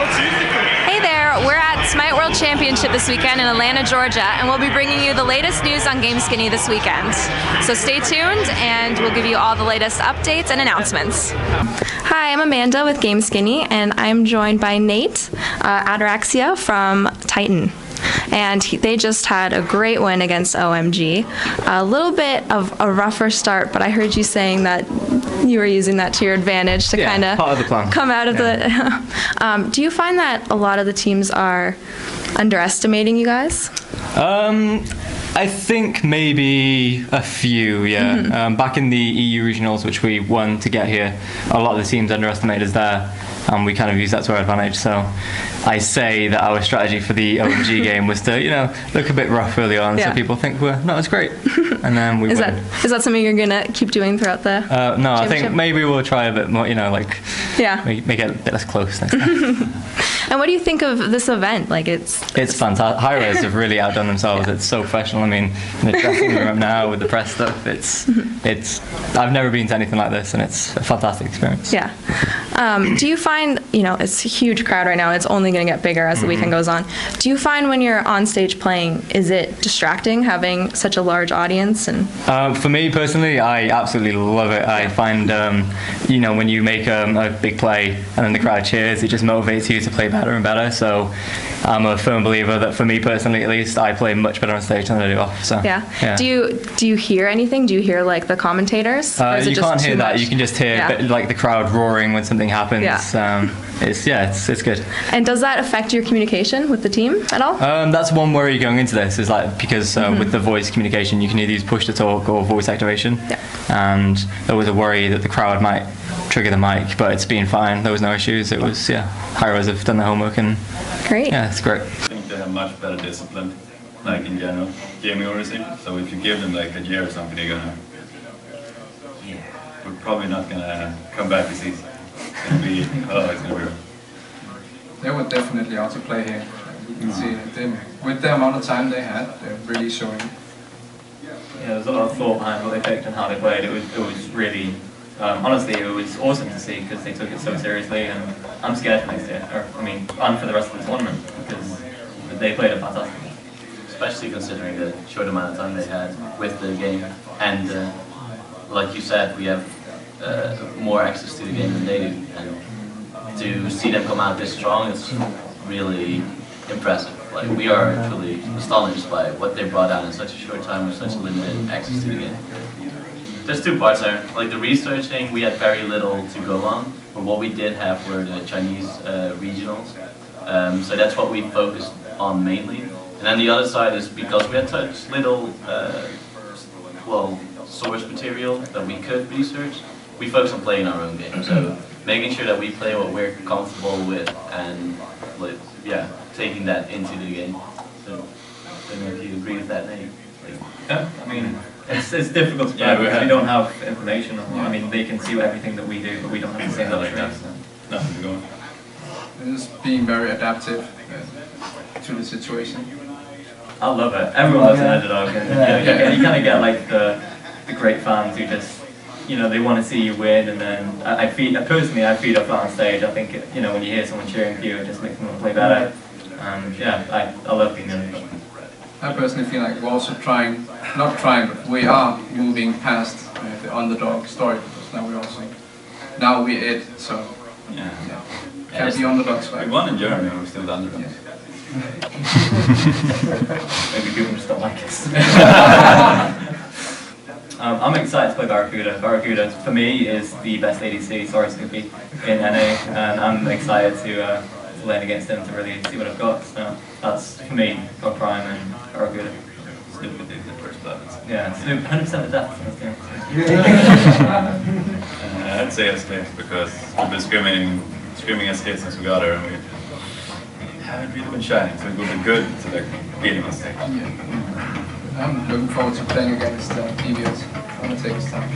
Hey there, we're at Smite World Championship this weekend in Atlanta, Georgia, and we'll be bringing you the latest news on GameSkinny this weekend. So stay tuned, and we'll give you all the latest updates and announcements. Hi, I'm Amanda with GameSkinny, and I'm joined by Nate, Ataraxia from Titan. And they just had a great win against OMG. A little bit of a rougher start, but I heard you saying that you were using that to your advantage to kind of come out of the... do you find that a lot of the teams are underestimating you guys? I think maybe a few, yeah. Mm-hmm. Back in the EU regionals, which we won to get here, a lot of the teams underestimated us there, and we kind of used that to our advantage. So I say that our strategy for the OMG game was to, look a bit rough early on, so people think we're not as great, and then we win. Is that something you're gonna keep doing throughout the? No, I think maybe we'll try a bit more, make it a bit less close next time. And what do you think of this event? It's fantastic. Hi-Res have really outdone themselves. It's so professional. I mean, in the dressing room now with the press stuff, it's. I've never been to anything like this, and it's a fantastic experience. Yeah. Do you find, it's a huge crowd right now. It's only going to get bigger as the weekend goes on. Do you find when you're on stage playing, is it distracting having such a large audience? And for me personally, I absolutely love it. I find, when you make a big play and then the crowd cheers, it just motivates you to play better and better. So I'm a firm believer that for me personally, at least, I play much better on stage than I do off. So yeah. Do you hear anything? Do you hear the commentators? Or is it you just can't hear that. You can just hear the crowd roaring when something happens. It's good. And does that affect your communication with the team at all? That's one worry going into this, is because with the voice communication, you can either use push to talk or voice activation. Yeah. And there was a worry that the crowd might trigger the mic, but it's been fine. There was no issues. It was Hi-Res have done the homework, and great. Yeah, it's great. I think they have much better discipline, in general, gaming orientation. So if you give them a year or something, they're gonna. We're probably not gonna come back this easy. It's gonna be rough. They were definitely out to play here. You can see them with the amount of time they had, they're really showing. Yeah, there's a lot of thought behind what they picked and how they played. It was really, honestly, it was awesome to see because they took it so seriously, and I'm scared for next year. And for the rest of the tournament because they played it fantastic. Especially considering the short amount of time they had with the game, and like you said, we have more access to the game than they do, and to see them come out this strong is really impressive. We are truly astonished by what they brought out in such a short time with such limited access to the game. There's two parts there. The researching, we had very little to go on, but what we did have were the Chinese regionals. So that's what we focused on mainly. And then the other side is because we had such little, source material that we could research, we focused on playing our own game. So making sure that we play what we're comfortable with and taking that into the game. So I don't know if you agree with that, Nate. Yeah, it's difficult to play because we don't have information. They can see everything that we do, but we don't have the same luxury. Nothing to go on. Just being very adaptive to the situation. I love it. Everyone loves an underdog. And you kind of get the great fans who just, they want to see you win, and then I feed off that on stage. I think, when you hear someone cheering for you, it just makes them want to play better. I love being an underdog. I personally feel like we're also but we are moving past the underdog story, because now we're it, so can't be underdogs. We won in Germany, and we're still the underdogs. Maybe people just don't like us. I'm excited to play Barracuda. Barracuda, for me, is the best ADC, sorry Snoopy, in NA, and I'm excited to lane against him to really see what I've got. So that's, for me, God Prime and Barracuda. Snoopy did the first blood. Yeah, Snoop, 100% of death in this game. I'd say it's clear, because we've been screaming as kids since we got her, and we haven't really been shining, so it would be good to beating us. I'm looking forward to playing against PBS. I'm going to take his time.